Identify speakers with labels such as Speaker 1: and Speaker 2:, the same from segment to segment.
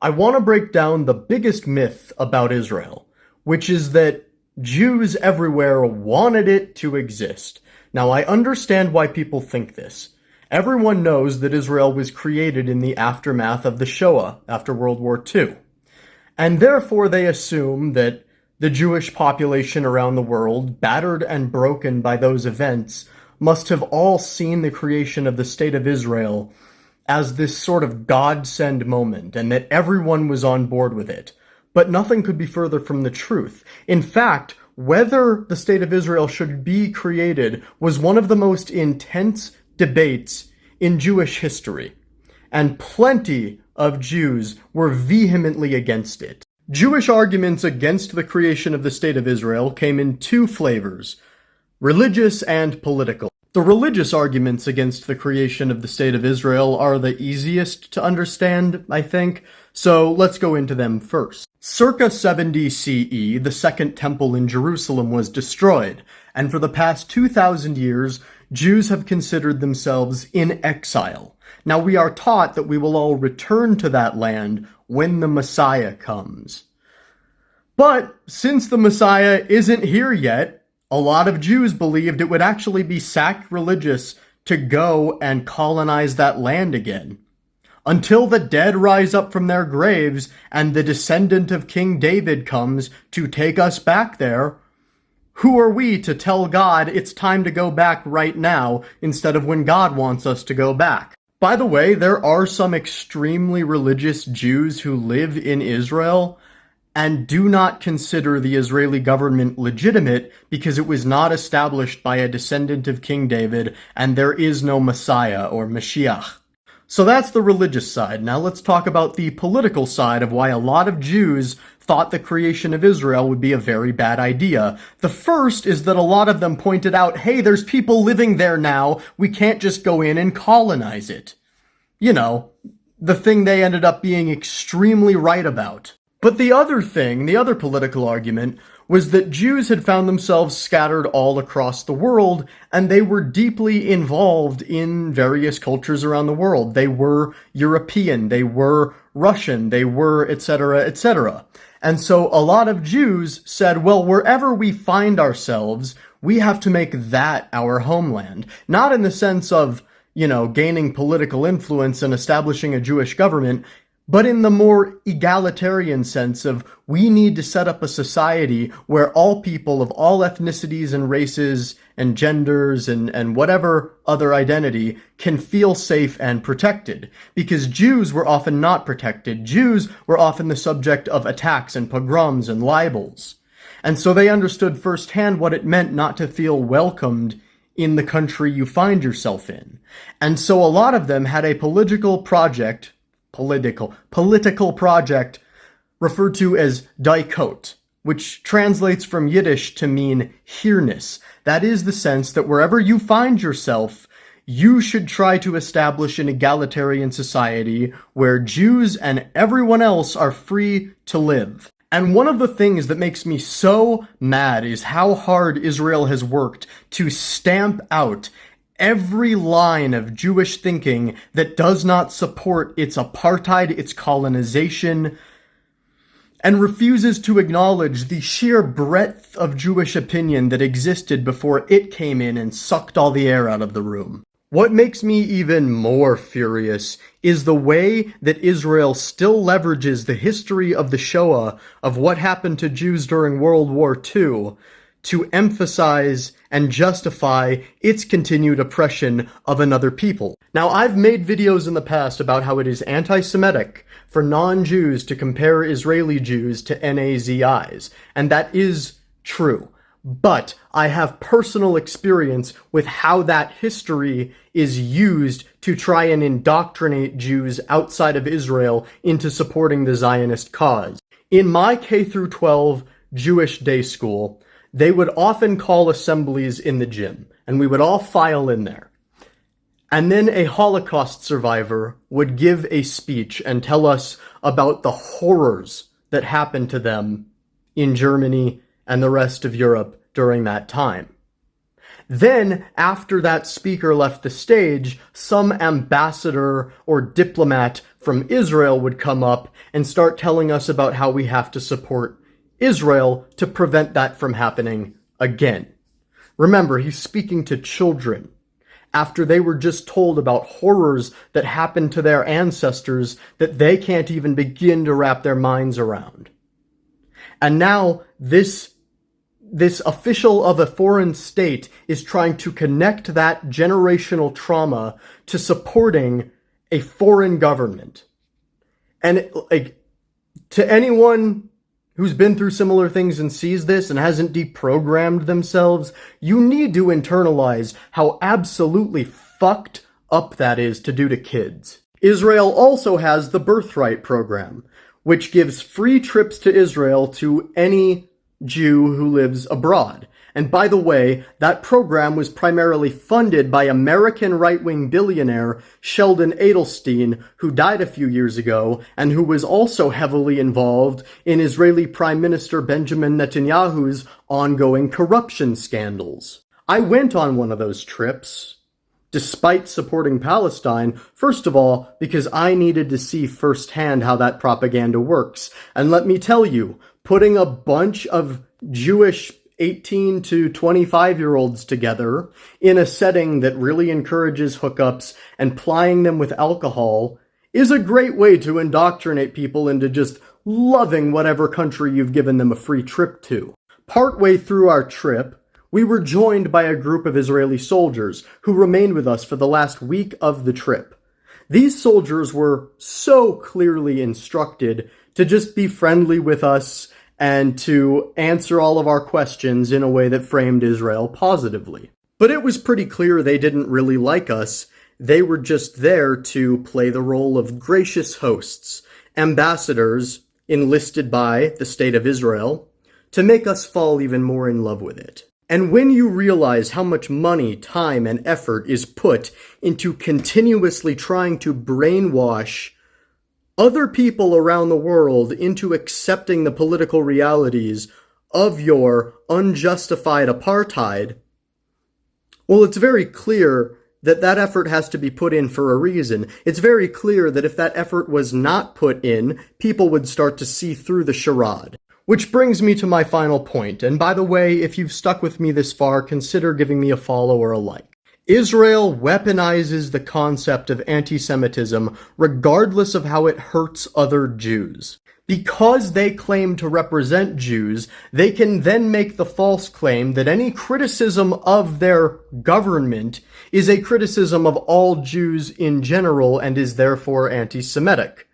Speaker 1: I want to break down the biggest myth about Israel, which is that Jews everywhere wanted it to exist. Now, I understand why people think this. Everyone knows that Israel was created in the aftermath of the Shoah after World War II. And therefore they assume that the Jewish population around the world, battered and broken by those events, must have all seen the creation of the State of Israel as this sort of godsend moment, and that everyone was on board with it. But nothing could be further from the truth. In fact, whether the State of Israel should be created was one of the most intense debates in Jewish history, and plenty of Jews were vehemently against it. Jewish arguments against the creation of the State of Israel came in two flavors: religious and political. The religious arguments against the creation of the State of Israel are the easiest to understand, I think, so let's go into them first. Circa 70 CE, the Second Temple in Jerusalem was destroyed, and for the past 2,000 years, Jews have considered themselves in exile. Now, we are taught that we will all return to that land when the Messiah comes. But since the Messiah isn't here yet, a lot of Jews believed it would actually be sacrilegious to go and colonize that land again. Until the dead rise up from their graves and the descendant of King David comes to take us back there, who are we to tell God it's time to go back right now instead of when God wants us to go back? By the way, there are some extremely religious Jews who live in Israel and do not consider the Israeli government legitimate because it was not established by a descendant of King David and there is no Messiah or Mashiach. So that's the religious side. Now let's talk about the political side of why a lot of Jews thought the creation of Israel would be a very bad idea. The first is that a lot of them pointed out, hey, there's people living there now, we can't just go in and colonize it. You know, the thing they ended up being extremely right about. But the other thing, the other political argument, was that Jews had found themselves scattered all across the world, and they were deeply involved in various cultures around the world. They were European, they were Russian, they were etc., etc. And so a lot of Jews said, well, wherever we find ourselves, we have to make that our homeland. Not in the sense of, you know, gaining political influence and establishing a Jewish government, but in the more egalitarian sense of we need to set up a society where all people of all ethnicities and races and genders and whatever other identity can feel safe and protected. Because Jews were often not protected. Jews were often the subject of attacks and pogroms and libels. And so they understood firsthand what it meant not to feel welcomed in the country you find yourself in. And so a lot of them had a political project referred to as daikot, which translates from Yiddish to mean here-ness. That is the sense that wherever you find yourself, you should try to establish an egalitarian society where Jews and everyone else are free to live. And one of the things that makes me so mad is how hard Israel has worked to stamp out every line of Jewish thinking that does not support its apartheid, its colonization, and refuses to acknowledge the sheer breadth of Jewish opinion that existed before it came in and sucked all the air out of the room. What makes me even more furious is the way that Israel still leverages the history of the Shoah, of what happened to Jews during World War II, to emphasize and justify its continued oppression of another people. Now, I've made videos in the past about how it is anti-Semitic for non-Jews to compare Israeli Jews to Nazis, and that is true. But I have personal experience with how that history is used to try and indoctrinate Jews outside of Israel into supporting the Zionist cause. In my K-12 Jewish day school, they would often call assemblies in the gym, and we would all file in there. And then a Holocaust survivor would give a speech and tell us about the horrors that happened to them in Germany and the rest of Europe during that time. Then, after that speaker left the stage, some ambassador or diplomat from Israel would come up and start telling us about how we have to support Israel to prevent that from happening again. Remember, he's speaking to children after they were just told about horrors that happened to their ancestors that they can't even begin to wrap their minds around. And now this official of a foreign state is trying to connect that generational trauma to supporting a foreign government. And to anyone who's been through similar things and sees this and hasn't deprogrammed themselves, you need to internalize how absolutely fucked up that is to do to kids. Israel also has the Birthright program, which gives free trips to Israel to any Jew who lives abroad. And by the way, that program was primarily funded by American right-wing billionaire Sheldon Adelstein, who died a few years ago, and who was also heavily involved in Israeli Prime Minister Benjamin Netanyahu's ongoing corruption scandals. I went on one of those trips, despite supporting Palestine, first of all, because I needed to see firsthand how that propaganda works. And let me tell you, putting a bunch of Jewish 18 to 25-year-olds together in a setting that really encourages hookups and plying them with alcohol is a great way to indoctrinate people into just loving whatever country you've given them a free trip to. Partway through our trip, we were joined by a group of Israeli soldiers who remained with us for the last week of the trip. These soldiers were so clearly instructed to just be friendly with us and to answer all of our questions in a way that framed Israel positively. But it was pretty clear they didn't really like us. They were just there to play the role of gracious hosts, ambassadors enlisted by the State of Israel, to make us fall even more in love with it. And when you realize how much money, time, and effort is put into continuously trying to brainwash other people around the world into accepting the political realities of your unjustified apartheid, well, it's very clear that that effort has to be put in for a reason. It's very clear that if that effort was not put in, people would start to see through the charade. Which brings me to my final point, and by the way, if you've stuck with me this far, consider giving me a follow or a like. Israel weaponizes the concept of anti-Semitism regardless of how it hurts other Jews. Because they claim to represent Jews, they can then make the false claim that any criticism of their government is a criticism of all Jews in general and is therefore anti-Semitic.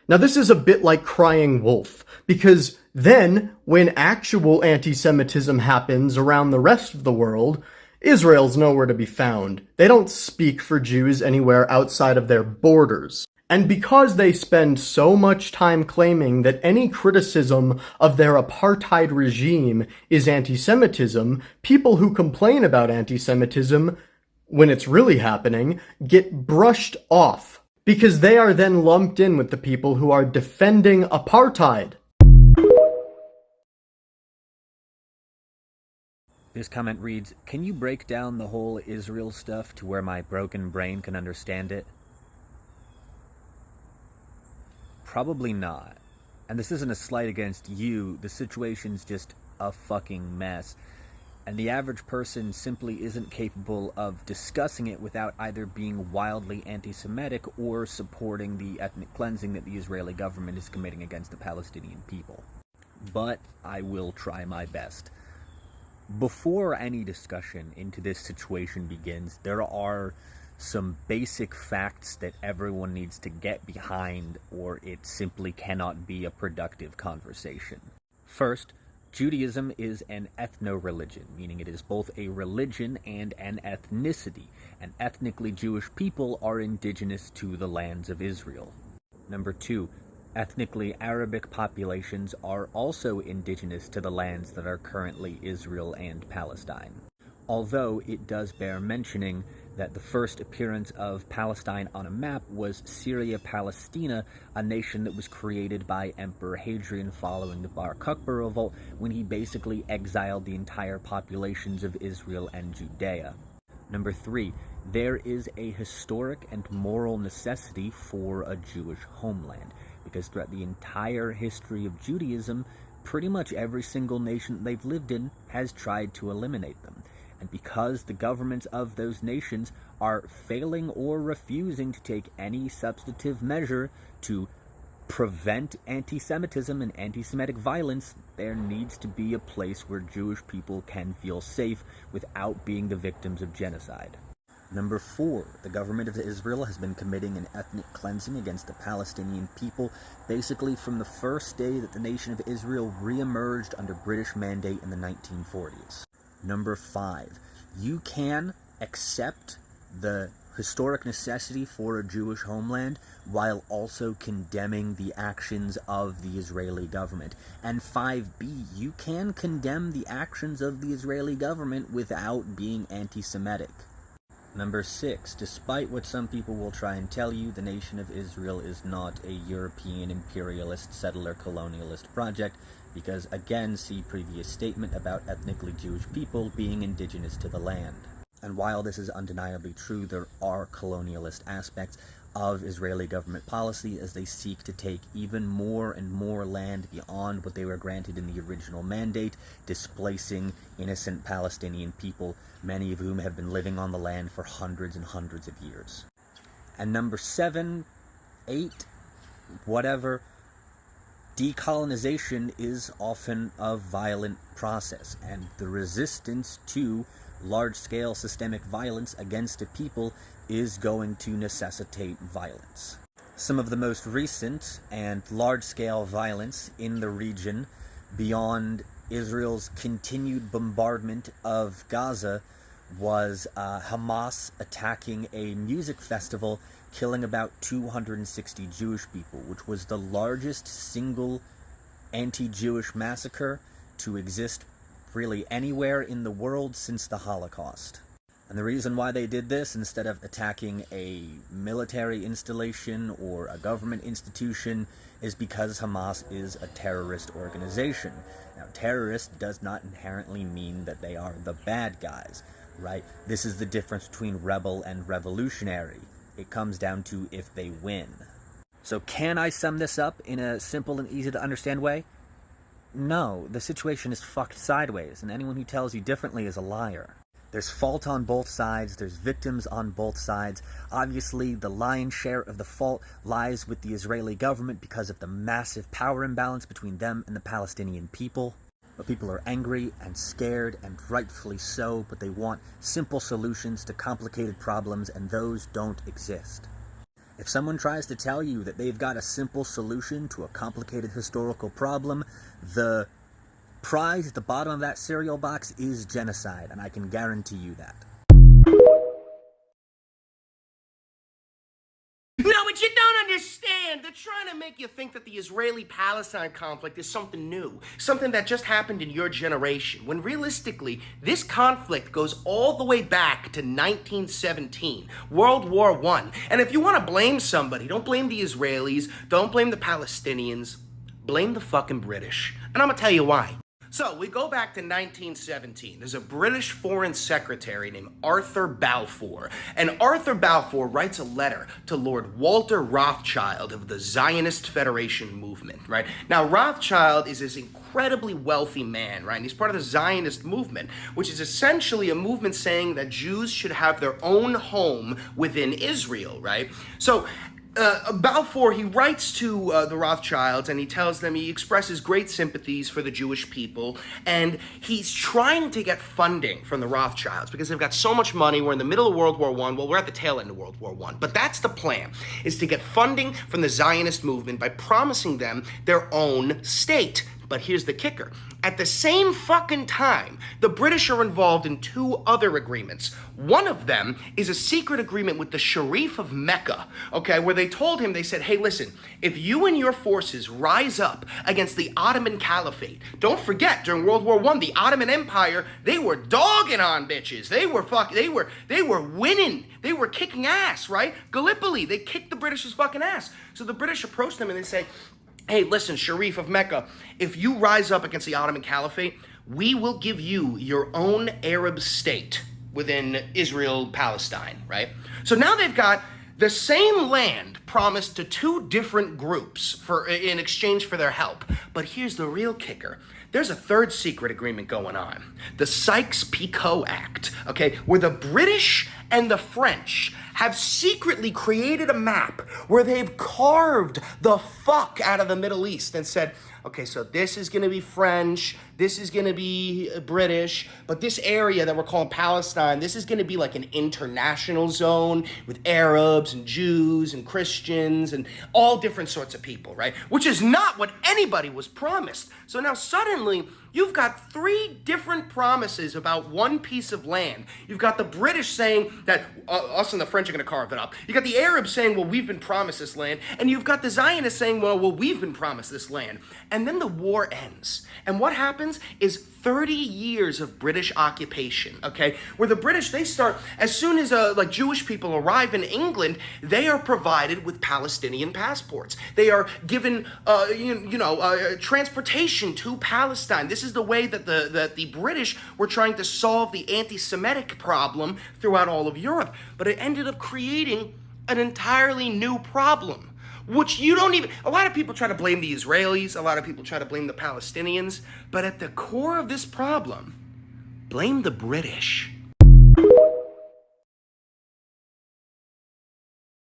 Speaker 1: Now this is a bit like crying wolf, because then, when actual anti-Semitism happens around the rest of the world, Israel's nowhere to be found. They don't speak for Jews anywhere outside of their borders. And because they spend so much time claiming that any criticism of their apartheid regime is anti-Semitism, people who complain about anti-Semitism, when it's really happening, get brushed off, because they are then lumped in with the people who are defending apartheid.
Speaker 2: This comment reads, "Can you break down the whole Israel stuff to where my broken brain can understand it?" Probably not. And this isn't a slight against you, the situation's just a fucking mess. And the average person simply isn't capable of discussing it without either being wildly anti-Semitic or supporting the ethnic cleansing that the Israeli government is committing against the Palestinian people. But I will try my best. Before any discussion into this situation begins, there are some basic facts that everyone needs to get behind, or it simply cannot be a productive conversation. First, Judaism is an ethno-religion, meaning it is both a religion and an ethnicity, and ethnically Jewish people are indigenous to the lands of Israel. Number two, ethnically Arabic populations are also indigenous to the lands that are currently Israel and Palestine. Although it does bear mentioning that the first appearance of Palestine on a map was Syria Palestina, a nation that was created by Emperor Hadrian following the Bar Kokhba revolt, when he basically exiled the entire populations of Israel and Judea. Number 3, there is a historic and moral necessity for a Jewish homeland, because throughout the entire history of Judaism, pretty much every single nation they've lived in has tried to eliminate them. And because the governments of those nations are failing or refusing to take any substantive measure to prevent anti-Semitism and anti-Semitic violence, there needs to be a place where Jewish people can feel safe without being the victims of genocide. Number 4, the government of Israel has been committing an ethnic cleansing against the Palestinian people, basically from the first day that the nation of Israel re-emerged under British mandate in the 1940s. Number 5, you can accept the historic necessity for a Jewish homeland while also condemning the actions of the Israeli government. And 5b, you can condemn the actions of the Israeli government without being anti-Semitic. Number 6, despite what some people will try and tell you, the nation of Israel is not a European imperialist settler colonialist project, because again, see previous statement about ethnically Jewish people being indigenous to the land. And while this is undeniably true, there are colonialist aspects of Israeli government policy as they seek to take even more and more land beyond what they were granted in the original mandate, displacing innocent Palestinian people, many of whom have been living on the land for hundreds and hundreds of years. And number 7, 8, whatever, decolonization is often a violent process, and the resistance to large-scale systemic violence against a people is going to necessitate violence. Some of the most recent and large-scale violence in the region, beyond Israel's continued bombardment of Gaza, was Hamas attacking a music festival, killing about 260 Jewish people, which was the largest single anti-Jewish massacre to exist really anywhere in the world since the Holocaust. And the reason why they did this, instead of attacking a military installation or a government institution, is because Hamas is a terrorist organization. Now, terrorist does not inherently mean that they are the bad guys, right? This is the difference between rebel and revolutionary. It comes down to if they win. So can I sum this up in a simple and easy to understand way? No, the situation is fucked sideways, and anyone who tells you differently is a liar. There's fault on both sides, there's victims on both sides. Obviously, the lion's share of the fault lies with the Israeli government because of the massive power imbalance between them and the Palestinian people. But people are angry and scared, and rightfully so, but they want simple solutions to complicated problems, and those don't exist. If someone tries to tell you that they've got a simple solution to a complicated historical problem, the prize at the bottom of that cereal box is genocide, and I can guarantee you that.
Speaker 3: No, but you don't understand. They're trying to make you think that the Israeli-Palestine conflict is something new, something that just happened in your generation, when realistically, this conflict goes all the way back to 1917, World War I. And if you want to blame somebody, don't blame the Israelis, don't blame the Palestinians, blame the fucking British. And I'm going to tell you why. So, we go back to 1917. There's a British Foreign Secretary named Arthur Balfour. And Arthur Balfour writes a letter to Lord Walter Rothschild of the Zionist Federation movement, right? Now, Rothschild is this incredibly wealthy man, right? And he's part of the Zionist movement, which is essentially a movement saying that Jews should have their own home within Israel, right? So, Balfour, he writes to the Rothschilds, and he tells them, he expresses great sympathies for the Jewish people, and he's trying to get funding from the Rothschilds because they've got so much money. We're in the middle of World War I. Well, we're at the tail end of World War I. But that's the plan, is to get funding from the Zionist movement by promising them their own state. But here's the kicker. At the same fucking time, the British are involved in two other agreements. One of them is a secret agreement with the Sharif of Mecca, okay, where they told him, they said, hey, listen, if you and your forces rise up against the Ottoman Caliphate, don't forget, during World War I, the Ottoman Empire, they were dogging on bitches. They were winning. They were kicking ass, right? Gallipoli, they kicked the British's fucking ass. So the British approached them and they say, hey, listen, Sharif of Mecca, if you rise up against the Ottoman Caliphate, we will give you your own Arab state within Israel Palestine, right? So now they've got the same land promised to two different groups in exchange for their help. But here's the real kicker. There's a third secret agreement going on. The Sykes-Picot Act, okay, where the British and the French have secretly created a map where they've carved the fuck out of the Middle East and said, okay, so this is going to be French, this is going to be British, but this area that we're calling Palestine, this is going to be like an international zone with Arabs and Jews and Christians and all different sorts of people, right? Which is not what anybody was promised. So now suddenly you've got three different promises about one piece of land. You've got the British saying that us and the French are going to carve it up. You got the Arabs saying, well, we've been promised this land. And you've got the Zionists saying, well, we've been promised this land. And then the war ends. And what happens is 30 years of British occupation, okay? Where the British, they start, as soon as like Jewish people arrive in England, they are provided with Palestinian passports. They are given, transportation to Palestine. This is the way that the British were trying to solve the anti-Semitic problem throughout all of Europe. But it ended up creating an entirely new problem, which you don't even, a lot of people try to blame the Israelis, a lot of people try to blame the Palestinians, but at the core of this problem, blame the British.